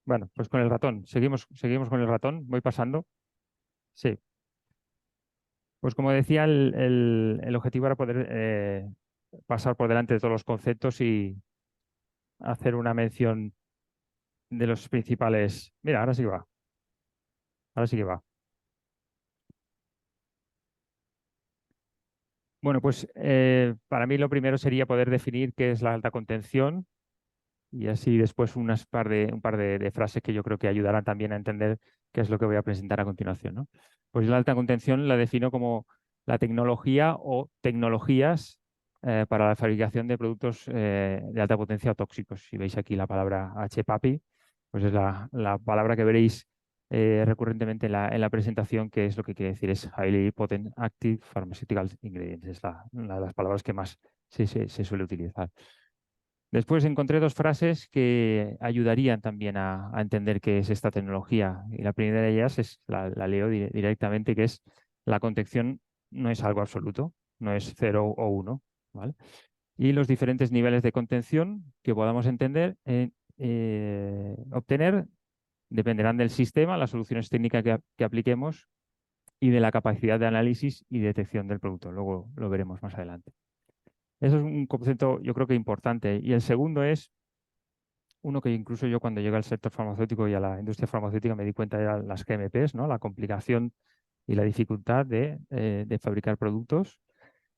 Bueno, pues con el ratón. Seguimos con el ratón. Voy pasando. Sí. Pues como decía, el objetivo era poder pasar por delante de todos los conceptos y hacer una mención de los principales. Mira, ahora sí que va. Ahora sí que va. Bueno, pues para mí lo primero sería poder definir qué es la alta contención y así después un par de frases que yo creo que ayudarán también a entender qué es lo que voy a presentar a continuación, ¿no? Pues la alta contención la defino como la tecnología o tecnologías para la fabricación de productos de alta potencia o tóxicos. Si veis aquí la palabra HPAPI, pues es la palabra que veréis recurrentemente en la presentación, que es lo que quiere decir, es Highly Potent Active Pharmaceutical Ingredients. Es una de las palabras que más se suele utilizar. Después encontré dos frases que ayudarían también a entender qué es esta tecnología. Y la primera de ellas la leo directamente, que es la contención no es algo absoluto, no es 0 o 1, ¿vale? Y los diferentes niveles de contención que podamos obtener dependerán del sistema, las soluciones técnicas que apliquemos y de la capacidad de análisis y detección del producto. Luego lo veremos más adelante. Eso es un concepto, yo creo que importante. Y el segundo es uno que incluso yo cuando llegué al sector farmacéutico y a la industria farmacéutica me di cuenta eran las GMPs, ¿no? La complicación y la dificultad de fabricar productos.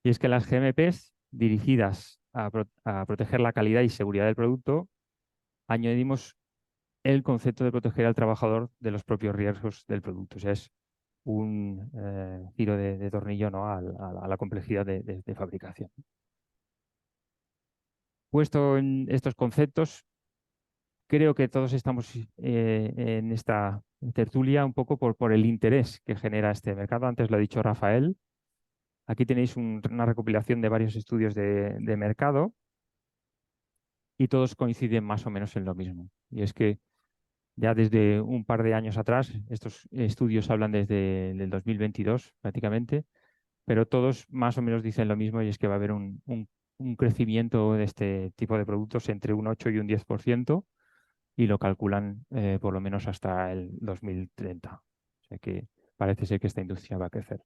Y es que las GMPs dirigidas a proteger la calidad y seguridad del producto, añadimos el concepto de proteger al trabajador de los propios riesgos del producto. O sea, es un giro de tornillo, ¿no? A la complejidad de fabricación. Puesto en estos conceptos, creo que todos estamos en esta tertulia un poco por el interés que genera este mercado. Antes lo ha dicho Rafael. Aquí tenéis una recopilación de varios estudios de mercado y todos coinciden más o menos en lo mismo. Y es que ya desde un par de años atrás, estos estudios hablan desde el 2022 prácticamente, pero todos más o menos dicen lo mismo y es que va a haber un crecimiento de este tipo de productos entre un 8 y un 10% y lo calculan por lo menos hasta el 2030. O sea que parece ser que esta industria va a crecer.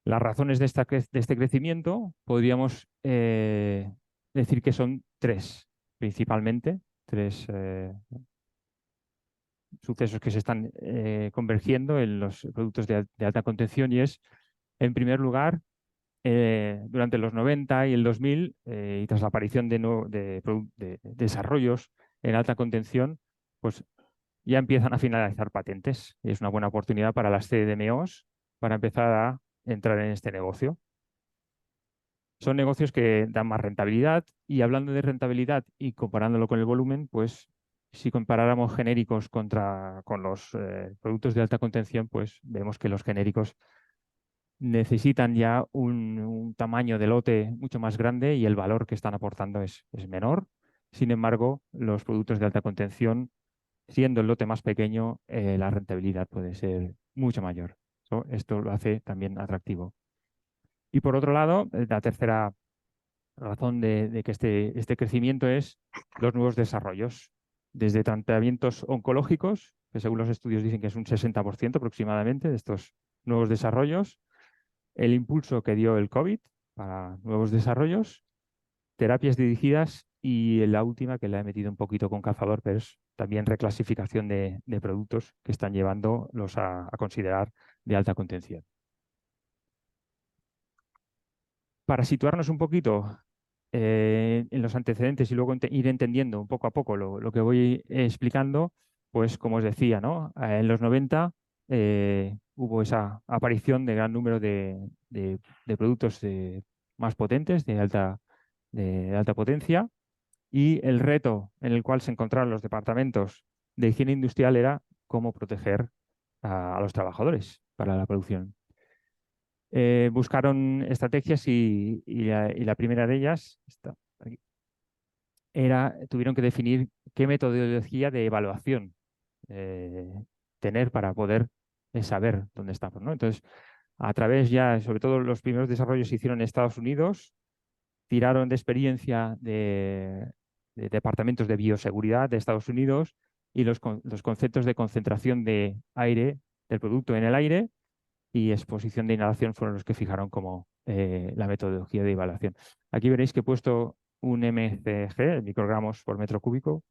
Las razones de este crecimiento podríamos decir que son tres, principalmente, tres sucesos que se están convergiendo en los productos de alta contención y es, en primer lugar, durante los 90 y el 2000, y tras la aparición de desarrollos en alta contención, pues ya empiezan a finalizar patentes. Y es una buena oportunidad para las CDMOs para empezar a entrar en este negocio. Son negocios que dan más rentabilidad y hablando de rentabilidad y comparándolo con el volumen, pues si comparáramos genéricos con los productos de alta contención, pues vemos que los genéricos necesitan ya un tamaño de lote mucho más grande y el valor que están aportando es menor. Sin embargo, los productos de alta contención, siendo el lote más pequeño, la rentabilidad puede ser mucho mayor. Esto lo hace también atractivo. Y por otro lado, la tercera razón de que este crecimiento es los nuevos desarrollos, desde tratamientos oncológicos, que según los estudios dicen que es un 60% aproximadamente de estos nuevos desarrollos, el impulso que dio el COVID para nuevos desarrollos, terapias dirigidas y la última que la he metido un poquito con cazador, pero es también reclasificación de productos que están llevándolos a considerar de alta contención. Para situarnos un poquito en los antecedentes y luego ir entendiendo un poco a poco lo que voy explicando, pues como os decía, ¿no? En los 90 hubo esa aparición de gran número de productos más potentes, de alta potencia, y el reto en el cual se encontraron los departamentos de higiene industrial era cómo proteger a los trabajadores para la producción. Buscaron estrategias y la primera de ellas tuvieron que definir qué metodología de evaluación tener para poder saber dónde estamos, ¿no? Entonces, a través ya, sobre todo los primeros desarrollos se hicieron en Estados Unidos, tiraron de experiencia de departamentos de bioseguridad de Estados Unidos y los conceptos de concentración de aire del producto en el aire y exposición de inhalación fueron los que fijaron como la metodología de evaluación. Aquí veréis que he puesto un mcg, microgramos por metro cúbico.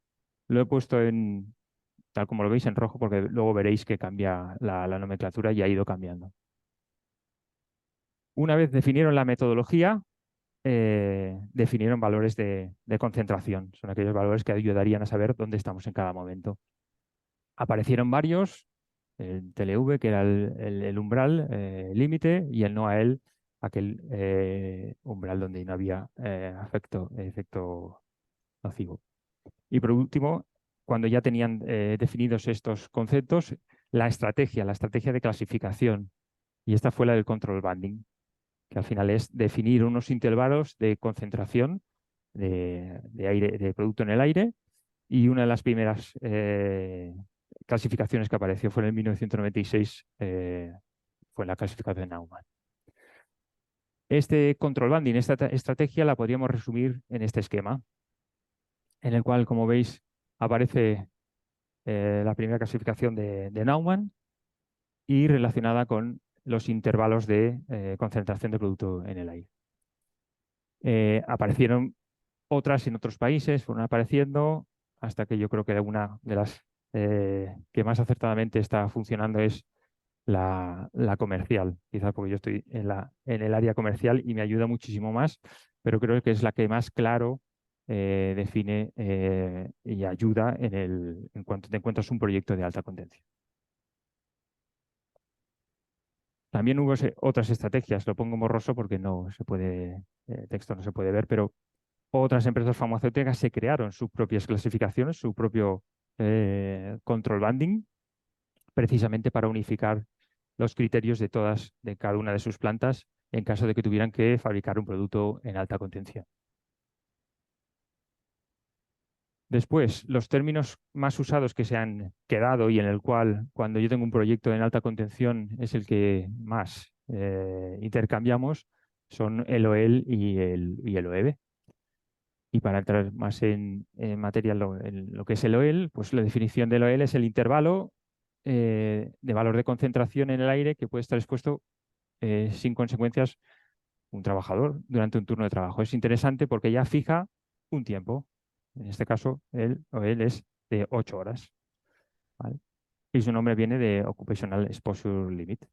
Lo he puesto en, tal como lo veis, en rojo, porque luego veréis que cambia la nomenclatura y ha ido cambiando. Una vez definieron la metodología, definieron valores de concentración. Son aquellos valores que ayudarían a saber dónde estamos en cada momento. Aparecieron varios, el TLV, que era el umbral límite, y el NOAEL, aquel umbral donde no había efecto nocivo. Y por último, cuando ya tenían definidos estos conceptos, la estrategia de clasificación. Y esta fue la del control banding, que al final es definir unos intervalos de concentración de aire, de producto en el aire. Y una de las primeras clasificaciones que apareció fue en el 1996, fue la clasificación de Naumann. Este control banding, esta estrategia la podríamos resumir en este esquema, en el cual, como veis, aparece la primera clasificación de Naumann y relacionada con los intervalos de concentración de producto en el aire. Aparecieron otras en otros países, fueron apareciendo, hasta que yo creo que una de las que más acertadamente está funcionando es la comercial, quizás porque yo estoy en el área comercial y me ayuda muchísimo más, pero creo que es la que más claro define y ayuda en cuanto te encuentras un proyecto de alta contención. También hubo otras estrategias, lo pongo borroso porque no se puede, texto no se puede ver, pero otras empresas farmacéuticas se crearon sus propias clasificaciones, su propio control banding, precisamente para unificar los criterios de cada una de sus plantas en caso de que tuvieran que fabricar un producto en alta contención. Después, los términos más usados que se han quedado y en el cual, cuando yo tengo un proyecto en alta contención, es el que más intercambiamos, son el OEL y el OEB. Y para entrar más en materia en lo que es el OEL, pues la definición del OEL es el intervalo de valor de concentración en el aire que puede estar expuesto sin consecuencias un trabajador durante un turno de trabajo. Es interesante porque ya fija un tiempo. En este caso, él o él es de 8 horas. ¿Vale? Y su nombre viene de Occupational Exposure Limit.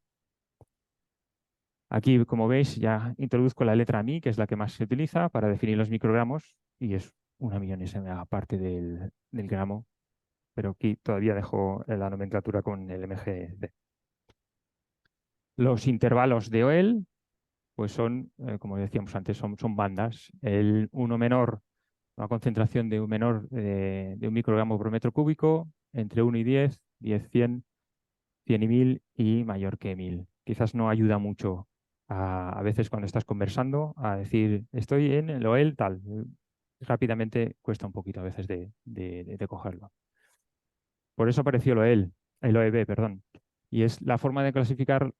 Aquí, como veis, ya introduzco la letra Mi, que es la que más se utiliza para definir los microgramos, y es una millonésima parte del gramo, pero aquí todavía dejo la nomenclatura con el MGD. Los intervalos de OEL pues son, como decíamos antes, son bandas. El uno menor, una concentración de un menor de un microgramo por metro cúbico, entre 1 y 10, 10, 100, 100 y 1000 y mayor que 1000. Quizás no ayuda mucho a veces cuando estás conversando a decir, estoy en el OEL tal. Rápidamente cuesta un poquito a veces de cogerlo. Por eso apareció el OEB, perdón. Y es la forma de clasificar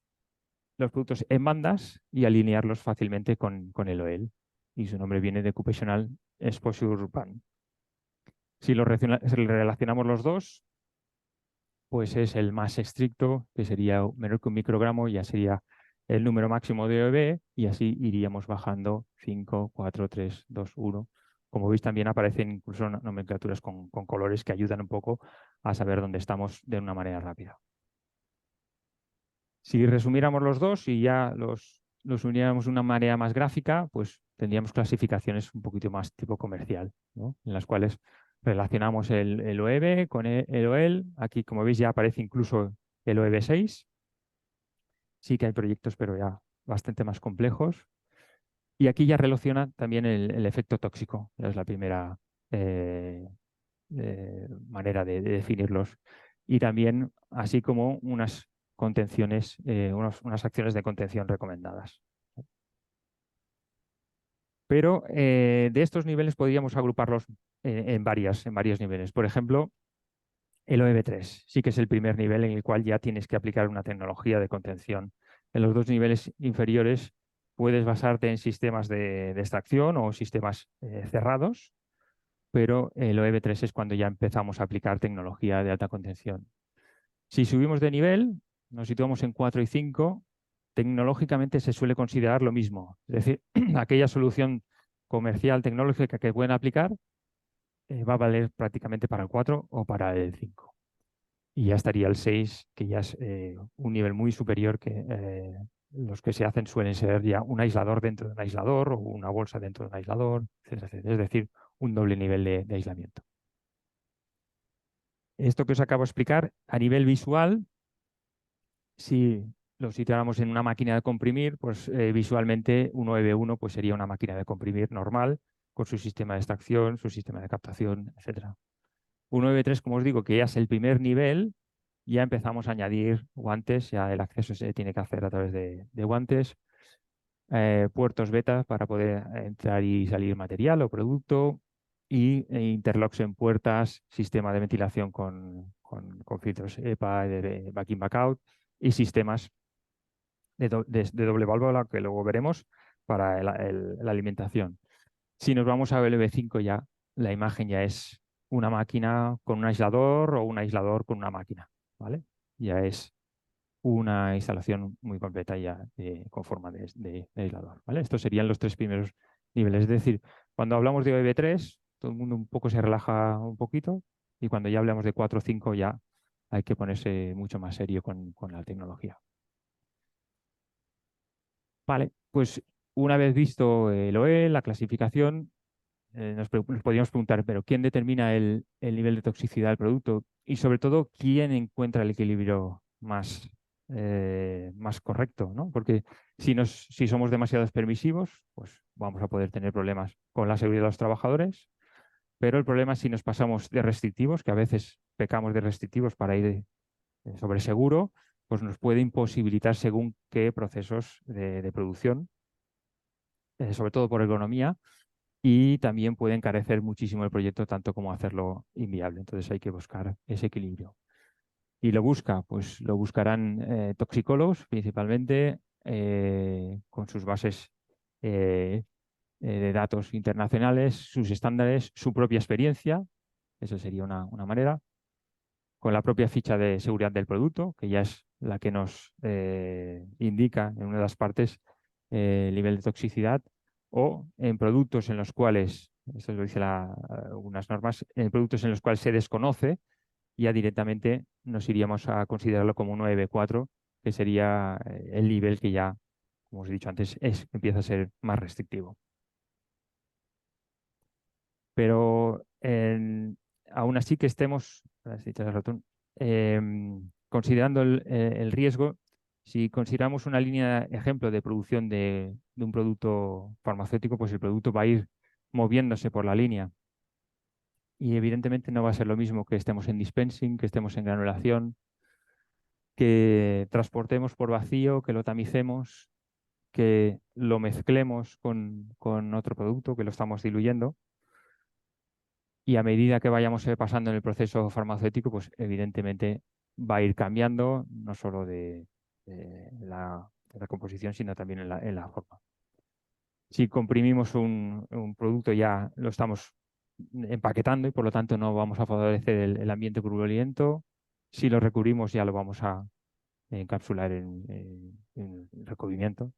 los productos en bandas y alinearlos fácilmente con el OEL. Y su nombre viene de Occupational Exposure Band. Si lo relacionamos los dos, pues es el más estricto, que sería menor que un microgramo, ya sería el número máximo de OEB, y así iríamos bajando 5, 4, 3, 2, 1. Como veis, también aparecen incluso nomenclaturas con colores que ayudan un poco a saber dónde estamos de una manera rápida. Si resumiéramos los dos y ya los uniéramos de una manera más gráfica, pues tendríamos clasificaciones un poquito más tipo comercial, ¿no? En las cuales relacionamos el OEB con el OEL. Aquí, como veis, ya aparece incluso el OEB 6. Sí que hay proyectos, pero ya bastante más complejos. Y aquí ya relaciona también el efecto tóxico. Es la primera manera de definirlos. Y también, así como unas contenciones, unas acciones de contención recomendadas. Pero de estos niveles podríamos agruparlos en varios niveles. Por ejemplo, el OEB3 sí que es el primer nivel en el cual ya tienes que aplicar una tecnología de contención. En los dos niveles inferiores puedes basarte en sistemas de extracción o sistemas cerrados, pero el OEB3 es cuando ya empezamos a aplicar tecnología de alta contención. Si subimos de nivel, nos situamos en 4 y 5, tecnológicamente se suele considerar lo mismo. Es decir, aquella solución comercial tecnológica que pueden aplicar va a valer prácticamente para el 4 o para el 5. Y ya estaría el 6, que ya es un nivel muy superior, que los que se hacen suelen ser ya un aislador dentro de un aislador o una bolsa dentro de un aislador, etcétera, etcétera. Es decir, un doble nivel de aislamiento. Esto que os acabo de explicar, a nivel visual, si lo situáramos en una máquina de comprimir, pues visualmente un OEB1 pues, sería una máquina de comprimir normal, con su sistema de extracción, su sistema de captación, etcétera. Un OEB3, como os digo, que ya es el primer nivel, ya empezamos a añadir guantes, ya el acceso se tiene que hacer a través de guantes, puertos beta para poder entrar y salir material o producto, e interlocks en puertas, sistema de ventilación con filtros EPA, de back-in, back-out, y sistemas de doble válvula, que luego veremos, para la alimentación. Si nos vamos a LV5 ya, la imagen ya es una máquina con un aislador o un aislador con una máquina, ¿vale? Ya es una instalación muy completa ya con forma de aislador, ¿vale? Estos serían los 3 primeros niveles. Es decir, cuando hablamos de OEB3, todo el mundo un poco se relaja un poquito, y cuando ya hablamos de 4 o 5 ya hay que ponerse mucho más serio con la tecnología. Vale, pues una vez visto el OE, la clasificación, nos podríamos preguntar, pero ¿quién determina el nivel de toxicidad del producto? Y sobre todo, ¿quién encuentra el equilibrio más correcto, ¿no? Porque si somos demasiados permisivos, pues vamos a poder tener problemas con la seguridad de los trabajadores, pero el problema es si nos pasamos de restrictivos, que a veces pecamos de restrictivos para ir sobre seguro, pues nos puede imposibilitar según qué procesos de producción, sobre todo por ergonomía, y también puede encarecer muchísimo el proyecto, tanto como hacerlo inviable. Entonces hay que buscar ese equilibrio. ¿Y lo busca? Pues lo buscarán toxicólogos principalmente, con sus bases de datos internacionales, sus estándares, su propia experiencia, eso sería una manera, con la propia ficha de seguridad del producto, que ya es la que nos indica en una de las partes el nivel de toxicidad, o en productos en los cuales, esto lo dice algunas normas, en productos en los cuales se desconoce, ya directamente nos iríamos a considerarlo como un 9B4, que sería el nivel que ya, como os he dicho antes, empieza a ser más restrictivo. Pero aún así que estemos, considerando el riesgo, si consideramos una línea de ejemplo de producción de un producto farmacéutico, pues el producto va a ir moviéndose por la línea. Y evidentemente no va a ser lo mismo que estemos en dispensing, que estemos en granulación, que transportemos por vacío, que lo tamicemos, que lo mezclemos con otro producto, que lo estamos diluyendo. Y a medida que vayamos pasando en el proceso farmacéutico, pues evidentemente va a ir cambiando, no solo de la composición, sino también en la forma. Si comprimimos un producto, ya lo estamos empaquetando y por lo tanto no vamos a favorecer el ambiente turbulento. Si lo recubrimos, ya lo vamos a encapsular en recubrimiento.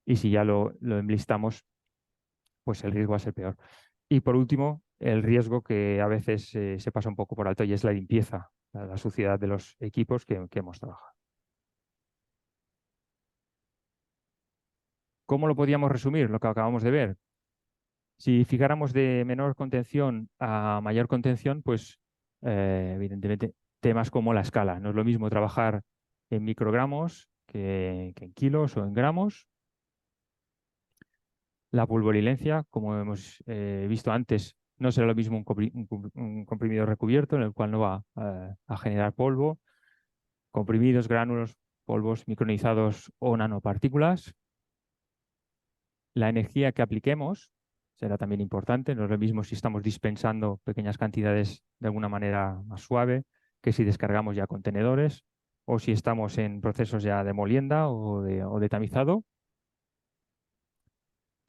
Y si ya lo enblistamos, pues el riesgo va a ser peor. Y por último, el riesgo que a veces se pasa un poco por alto, y es la limpieza, la suciedad de los equipos que hemos trabajado. ¿Cómo lo podríamos resumir? Lo que acabamos de ver. Si fijáramos de menor contención a mayor contención, pues evidentemente temas como la escala. No es lo mismo trabajar en microgramos que en kilos o en gramos. La pulvorilencia, como hemos visto antes, no será lo mismo un comprimido recubierto, en el cual no va a generar polvo, comprimidos, gránulos, polvos micronizados o nanopartículas. La energía que apliquemos será también importante. No es lo mismo si estamos dispensando pequeñas cantidades de alguna manera más suave que si descargamos ya contenedores, o si estamos en procesos ya de molienda o de tamizado.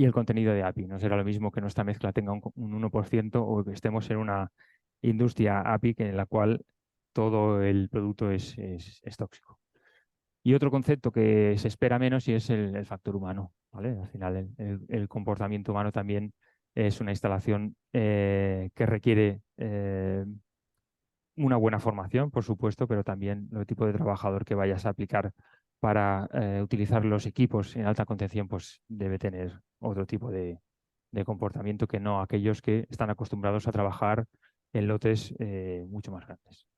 y el contenido de API. No será lo mismo que nuestra mezcla tenga un 1% o que estemos en una industria API en la cual todo el producto es tóxico. Y otro concepto que se espera menos y es el factor humano, ¿vale? Al final el comportamiento humano también es una instalación que requiere una buena formación, por supuesto, pero también el tipo de trabajador que vayas a aplicar para utilizar los equipos en alta contención, pues debe tener otro tipo de comportamiento que no aquellos que están acostumbrados a trabajar en lotes mucho más grandes.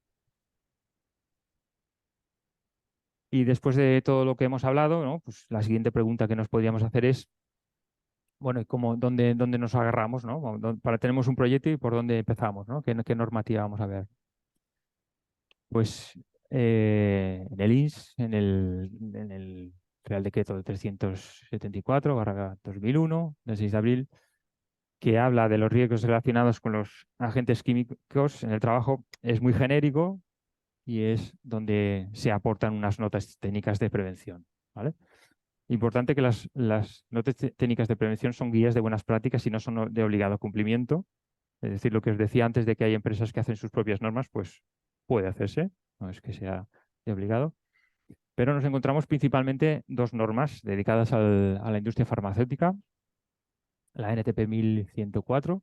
Y después de todo lo que hemos hablado, ¿no? Pues la siguiente pregunta que nos podríamos hacer es, bueno, ¿y dónde nos agarramos, ¿no? Tenemos un proyecto y por dónde empezamos, ¿no? ¿Qué normativa vamos a ver? Pues en el INS, en el Real Decreto de 374/2001, del 6 de abril, que habla de los riesgos relacionados con los agentes químicos en el trabajo, es muy genérico y es donde se aportan unas notas técnicas de prevención, ¿vale? Importante que las notas técnicas de prevención son guías de buenas prácticas y no son de obligado cumplimiento. Es decir, lo que os decía antes de que hay empresas que hacen sus propias normas, pues puede hacerse, no es que sea de obligado. Pero nos encontramos principalmente dos normas dedicadas a la industria farmacéutica, la NTP 1104,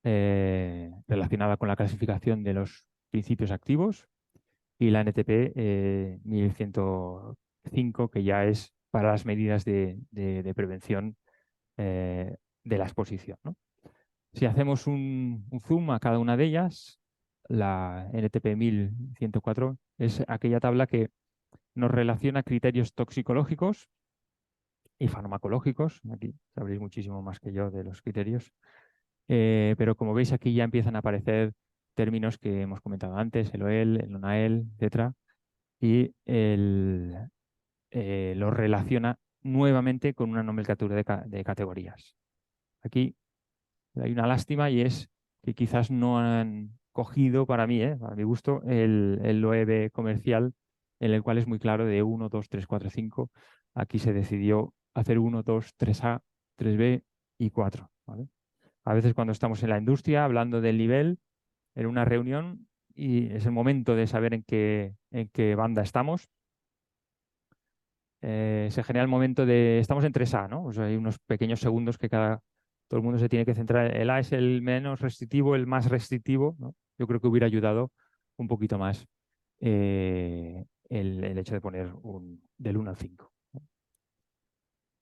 relacionada con la clasificación de los principios activos, y la NTP 1105, que ya es para las medidas de prevención de la exposición, ¿no? Si hacemos un zoom a cada una de ellas, la NTP 1104 es aquella tabla que nos relaciona criterios toxicológicos y farmacológicos. Aquí sabréis muchísimo más que yo de los criterios. Pero como veis aquí ya empiezan a aparecer términos que hemos comentado antes, el OEL, el NONAEL, etc. Y lo relaciona nuevamente con una nomenclatura de categorías. Aquí hay una lástima y es que quizás no han cogido para mí, para mi gusto, el OEB comercial, en el cual es muy claro de 1, 2, 3, 4, 5. Aquí se decidió hacer 1, 2, 3A, 3B y 4. ¿Vale? A veces cuando estamos en la industria hablando del nivel, en una reunión, y es el momento de saber en qué banda estamos, se genera el momento de, estamos en 3A, ¿no? O sea, hay unos pequeños segundos que todo el mundo se tiene que centrar. El A es el menos restrictivo, el más restrictivo, ¿no? Yo creo que hubiera ayudado un poquito más el hecho de poner del 1 al 5.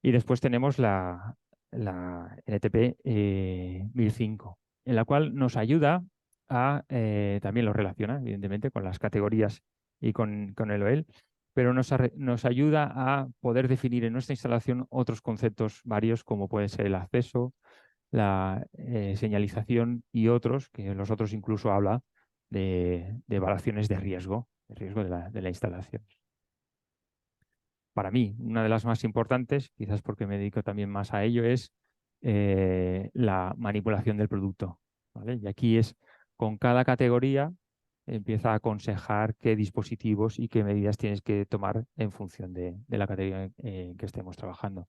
Y después tenemos la NTP 1005, en la cual nos ayuda también lo relaciona, evidentemente, con las categorías y con el OEL, pero nos ayuda a poder definir en nuestra instalación otros conceptos varios, como puede ser el acceso, la señalización y otros, que los otros incluso habla de evaluaciones de riesgo de la instalación. Para mí, una de las más importantes, quizás porque me dedico también más a ello, es la manipulación del producto, ¿vale? Y aquí es, con cada categoría, empieza a aconsejar qué dispositivos y qué medidas tienes que tomar en función de la categoría en que estemos trabajando.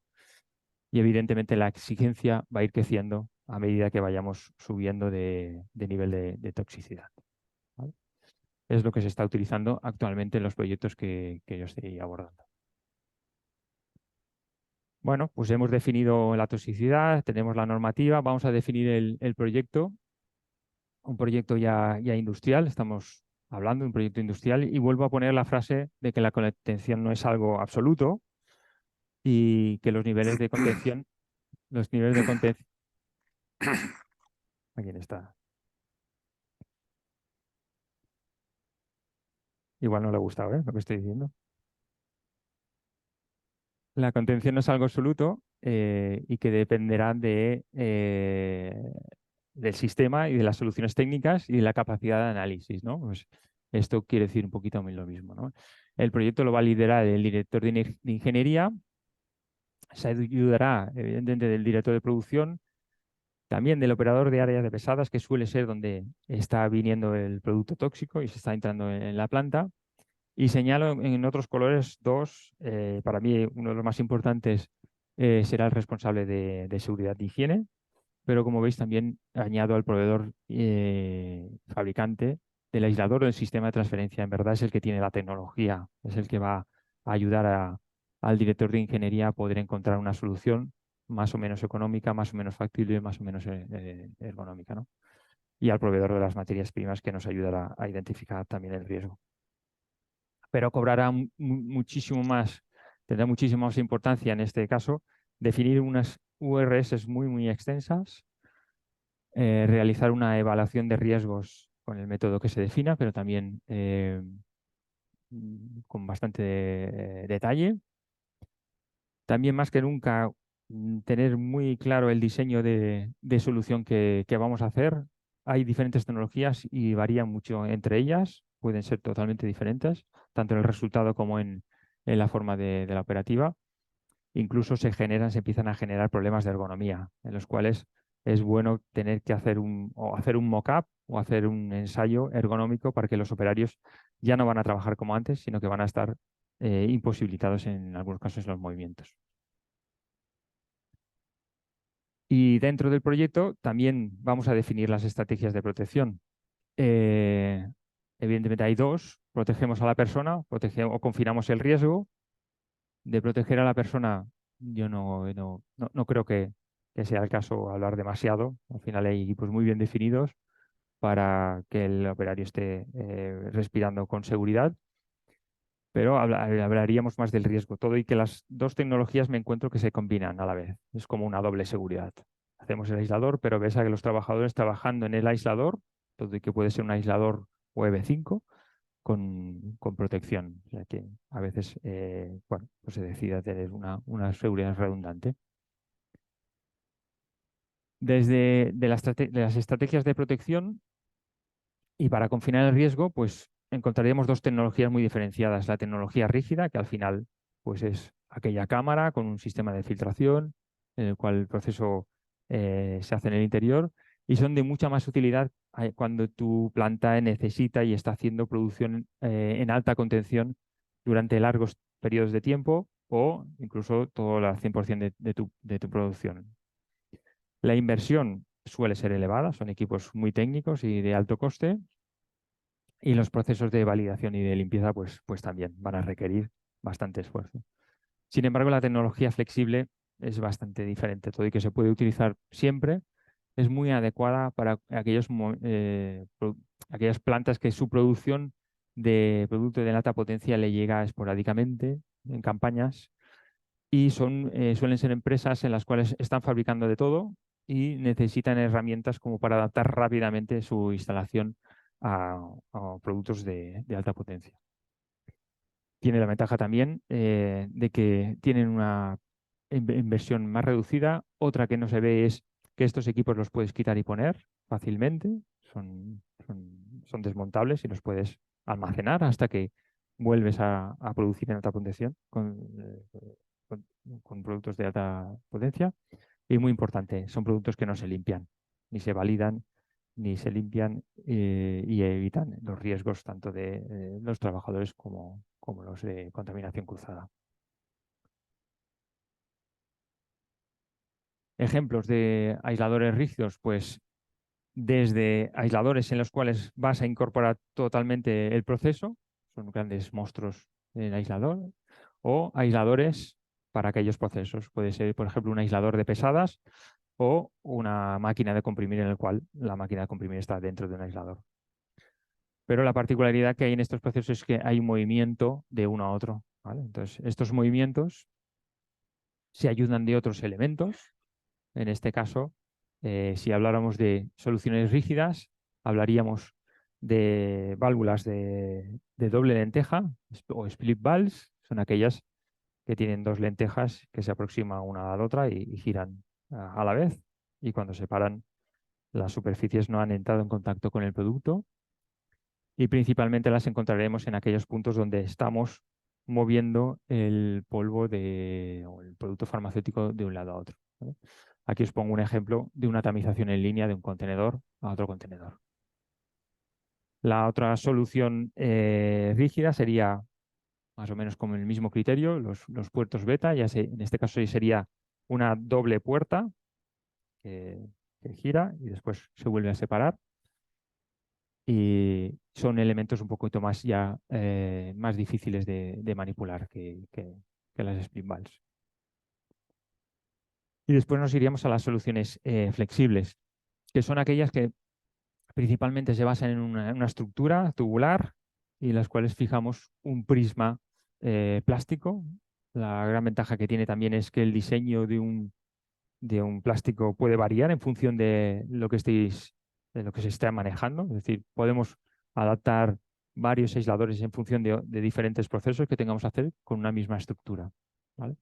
Y evidentemente la exigencia va a ir creciendo a medida que vayamos subiendo de nivel de toxicidad, ¿vale? Es lo que se está utilizando actualmente en los proyectos que yo estoy abordando. Bueno, pues hemos definido la toxicidad, tenemos la normativa, vamos a definir el proyecto, un proyecto ya industrial, estamos hablando de un proyecto industrial, y vuelvo a poner la frase de que la contención no es algo absoluto y que los niveles de contención, ¿a quién está? Igual no le ha gustado, lo que estoy diciendo. La contención no es algo absoluto y que dependerá del sistema y de las soluciones técnicas y de la capacidad de análisis, ¿no? Pues esto quiere decir un poquito lo mismo, ¿no? El proyecto lo va a liderar el director de ingeniería, se ayudará evidentemente del director de producción, también del operador de áreas de pesadas, que suele ser donde está viniendo el producto tóxico y se está entrando en la planta. Y señalo en otros colores dos, para mí uno de los más importantes será el responsable de seguridad y higiene, pero como veis también añado al proveedor fabricante del aislador o del sistema de transferencia. En verdad es el que tiene la tecnología, es el que va a ayudar al director de ingeniería a poder encontrar una solución más o menos económica, más o menos factible, más o menos ergonómica, ¿no? Y al proveedor de las materias primas que nos ayudará a identificar también el riesgo. Pero cobrará muchísimo más, tendrá muchísima más importancia en este caso definir unas URS muy extensas, realizar una evaluación de riesgos con el método que se defina, pero también con bastante detalle. También más que nunca tener muy claro el diseño de solución que vamos a hacer. Hay diferentes tecnologías y varían mucho entre ellas, pueden ser totalmente diferentes, tanto en el resultado como en la forma de la operativa. Incluso se empiezan a generar problemas de ergonomía, en los cuales es bueno tener que hacer un mock-up o hacer un ensayo ergonómico para que los operarios ya no van a trabajar como antes, sino que van a estar imposibilitados en algunos casos en los movimientos. Y dentro del proyecto también vamos a definir las estrategias de protección. Eh, Evidentemente hay dos: protegemos a la persona, protegemos o confinamos el riesgo. De proteger a la persona, yo no creo que sea el caso hablar demasiado. Al final hay equipos muy bien definidos para que el operario esté respirando con seguridad, pero hablaríamos más del riesgo todo y que las dos tecnologías me encuentro que se combinan a la vez. Es como una doble seguridad. Hacemos el aislador, pero ves a que los trabajadores trabajando en el aislador, todo y que puede ser un aislador UV5, con protección. O sea que a veces bueno, pues se decide tener una seguridad redundante. Desde de las estrategias de protección y para confinar el riesgo, pues encontraríamos dos tecnologías muy diferenciadas. La tecnología rígida, que al final pues es aquella cámara con un sistema de filtración en el cual el proceso se hace en el interior, y son de mucha más utilidad cuando tu planta necesita y está haciendo producción en alta contención durante largos periodos de tiempo o incluso todo el 100% de tu producción. La inversión suele ser elevada, son equipos muy técnicos y de alto coste, y los procesos de validación y de limpieza pues también van a requerir bastante esfuerzo. Sin embargo, la tecnología flexible es bastante diferente, todo y que se puede utilizar siempre. Es muy adecuada para aquellas plantas que su producción de producto de alta potencia le llega esporádicamente en campañas, y suelen ser empresas en las cuales están fabricando de todo y necesitan herramientas como para adaptar rápidamente su instalación a productos de alta potencia. Tiene la ventaja también de que tienen una inversión más reducida. Otra que no se ve es que estos equipos los puedes quitar y poner fácilmente. Son desmontables y los puedes almacenar hasta que vuelves a producir en alta potencia con, con productos de alta potencia. Y muy importante, son productos que no se limpian, ni se validan, ni se limpian y evitan los riesgos tanto de los trabajadores como los de contaminación cruzada. Ejemplos de aisladores rígidos, pues desde aisladores en los cuales vas a incorporar totalmente el proceso, son grandes monstruos en aislador, o aisladores para aquellos procesos. Puede ser, por ejemplo, un aislador de pesadas o una máquina de comprimir en el cual la máquina de comprimir está dentro de un aislador. Pero la particularidad que hay en estos procesos es que hay un movimiento de uno a otro, ¿vale? Entonces, estos movimientos se ayudan de otros elementos. En este caso, si habláramos de soluciones rígidas, hablaríamos de válvulas de doble lenteja o split valves. Son aquellas que tienen dos lentejas que se aproximan una a la otra y giran a la vez. Y cuando se paran, las superficies no han entrado en contacto con el producto, y principalmente las encontraremos en aquellos puntos donde estamos moviendo el polvo o el producto farmacéutico de un lado a otro, ¿vale? Aquí os pongo un ejemplo de una tamización en línea de un contenedor a otro contenedor. La otra solución rígida sería más o menos con el mismo criterio, los puertos beta, en este caso sería una doble puerta que gira y después se vuelve a separar. Y son elementos un poquito más más difíciles de manipular que las split valves. Y después nos iríamos a las soluciones flexibles, que son aquellas que principalmente se basan en una estructura tubular y las cuales fijamos un prisma plástico. La gran ventaja que tiene también es que el diseño de un plástico puede variar en función de lo que se esté manejando. Es decir, podemos adaptar varios aisladores en función de diferentes procesos que tengamos que hacer con una misma estructura, ¿vale?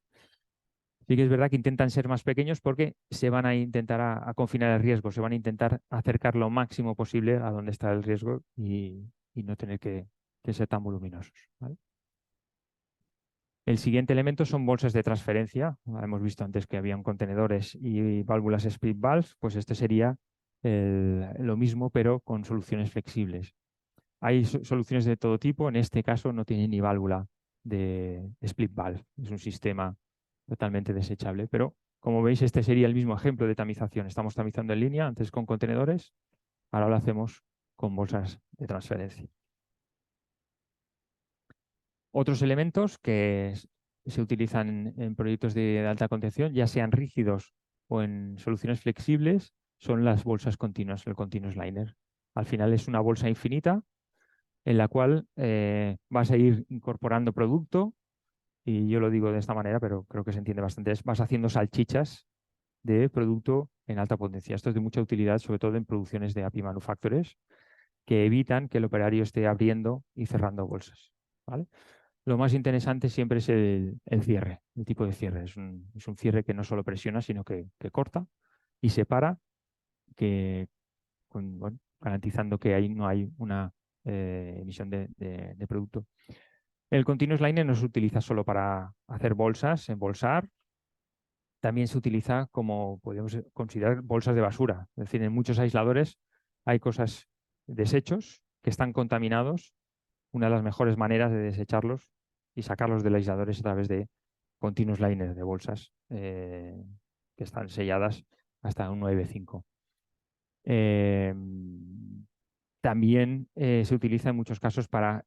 Sí que es verdad que intentan ser más pequeños porque se van a intentar a confinar el riesgo, se van a intentar acercar lo máximo posible a donde está el riesgo y no tener que ser tan voluminosos, ¿vale? El siguiente elemento son bolsas de transferencia. Hemos visto antes que habían contenedores y válvulas split valves, pues este sería lo mismo, pero con soluciones flexibles. Hay soluciones de todo tipo, en este caso no tiene ni válvula de split valve, es un sistema totalmente desechable, pero como veis este sería el mismo ejemplo de tamización. Estamos tamizando en línea, antes con contenedores, ahora lo hacemos con bolsas de transferencia. Otros elementos que se utilizan en proyectos de alta contención, ya sean rígidos o en soluciones flexibles, son las bolsas continuas, el continuous liner. Al final es una bolsa infinita en la cual vas a ir incorporando producto, y yo lo digo de esta manera, pero creo que se entiende bastante, vas haciendo salchichas de producto en alta potencia. Esto es de mucha utilidad, sobre todo en producciones de API manufacturers, que evitan que el operario esté abriendo y cerrando bolsas, ¿vale? Lo más interesante siempre es el cierre, el tipo de cierre. Es un cierre que no solo presiona, sino que corta y separa, bueno, garantizando que ahí no hay una emisión de producto. El continuous liner no se utiliza solo para hacer bolsas, embolsar, también se utiliza como podemos considerar bolsas de basura. Es decir, en muchos aisladores hay desechos que están contaminados. Una de las mejores maneras de desecharlos y sacarlos del aislador es a través de continuous liner de bolsas que están selladas hasta un 9,5. También se utiliza en muchos casos para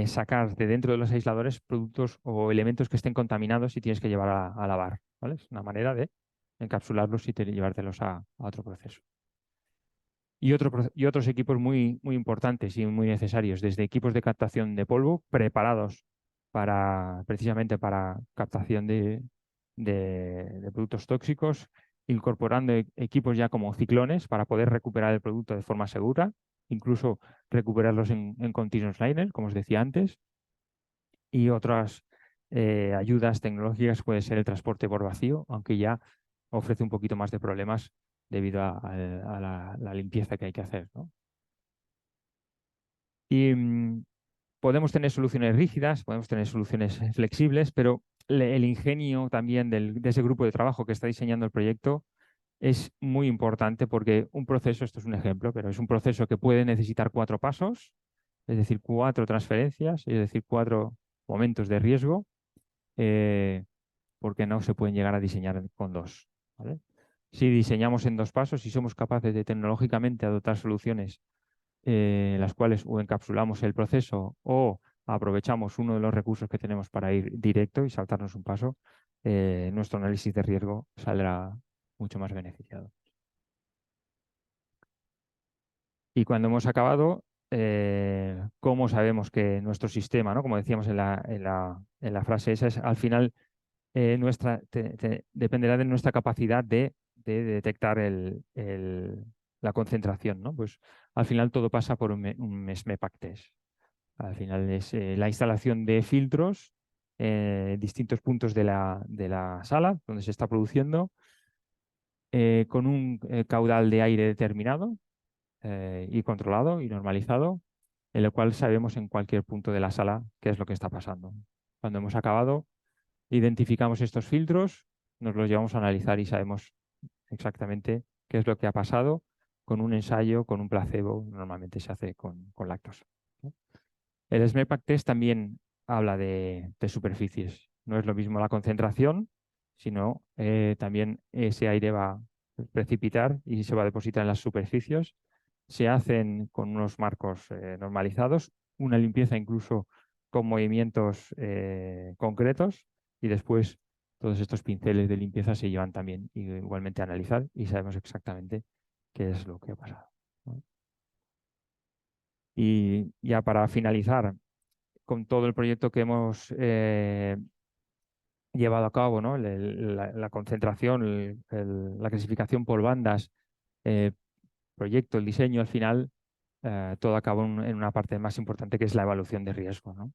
sacar de dentro de los aisladores productos o elementos que estén contaminados y tienes que llevar a lavar, ¿vale? Es una manera de encapsularlos y llevártelos a otro proceso. Y otros equipos muy, muy importantes y muy necesarios, desde equipos de captación de polvo preparados precisamente para captación de productos tóxicos, incorporando equipos ya como ciclones para poder recuperar el producto de forma segura, incluso recuperarlos en continuous liner, como os decía antes, y otras ayudas tecnológicas puede ser el transporte por vacío, aunque ya ofrece un poquito más de problemas debido a la limpieza que hay que hacer, ¿no? Y podemos tener soluciones rígidas, podemos tener soluciones flexibles, pero el ingenio también de ese grupo de trabajo que está diseñando el proyecto es muy importante porque un proceso, esto es un ejemplo, pero es un proceso que puede necesitar 4 pasos, es decir, 4 transferencias, es decir, 4 momentos de riesgo, porque no se pueden llegar a diseñar con 2, ¿vale? Si diseñamos en 2 pasos y somos capaces de tecnológicamente adoptar soluciones las cuales o encapsulamos el proceso o aprovechamos uno de los recursos que tenemos para ir directo y saltarnos un paso, nuestro análisis de riesgo saldrá mucho más beneficiado. Y cuando hemos acabado, ¿cómo sabemos que nuestro sistema, ¿no? Como decíamos en la frase esa, al final dependerá de nuestra capacidad de detectar la concentración, ¿no? Pues al final todo pasa por un SMEPAC test. Al final es la instalación de filtros en distintos puntos de la sala donde se está produciendo, con un caudal de aire determinado y controlado y normalizado, en el cual sabemos en cualquier punto de la sala qué es lo que está pasando. Cuando hemos acabado, identificamos estos filtros, nos los llevamos a analizar y sabemos exactamente qué es lo que ha pasado con un ensayo, con un placebo, normalmente se hace con lactosa, ¿no? El SMEPAC test también habla de superficies. No es lo mismo la concentración, sino también ese aire va a precipitar y se va a depositar en las superficies. Se hacen con unos marcos normalizados, una limpieza incluso con movimientos concretos, y después todos estos pinceles de limpieza se llevan también igualmente a analizar y sabemos exactamente qué es lo que ha pasado, ¿no? Y ya para finalizar, con todo el proyecto que hemos llevado a cabo, ¿no? La concentración, la clasificación por bandas, eh, proyecto, el diseño, al final, todo acaba en una parte más importante que es la evaluación de riesgo, ¿no?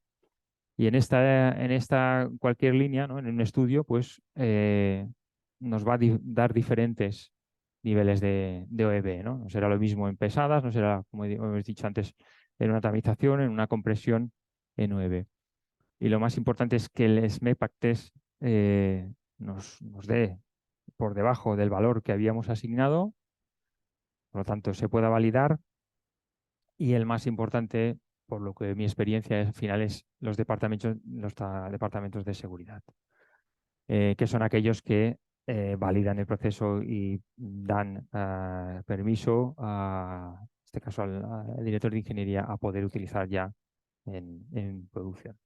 Y en esta cualquier línea, ¿no? En un estudio, pues nos va a dar diferentes niveles de OEB, ¿no? No será lo mismo en pesadas, no será, como hemos dicho antes, en una tamización, en una compresión, en OEB. Y lo más importante es que el SMEPAC test nos dé por debajo del valor que habíamos asignado, por lo tanto se pueda validar. Y el más importante, por lo que mi experiencia al final es los departamentos de seguridad, que son aquellos que validan el proceso y dan permiso en este caso al director de ingeniería a poder utilizar ya en producción.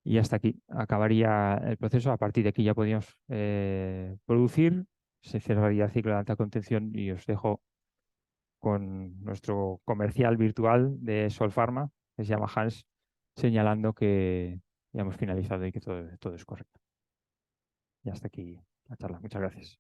Y hasta aquí acabaría el proceso. A partir de aquí ya podríamos producir, se cerraría el ciclo de alta contención y os dejo con nuestro comercial virtual de Solpharma, que se llama Hans, señalando que ya hemos finalizado y que todo es correcto. Y hasta aquí la charla. Muchas gracias.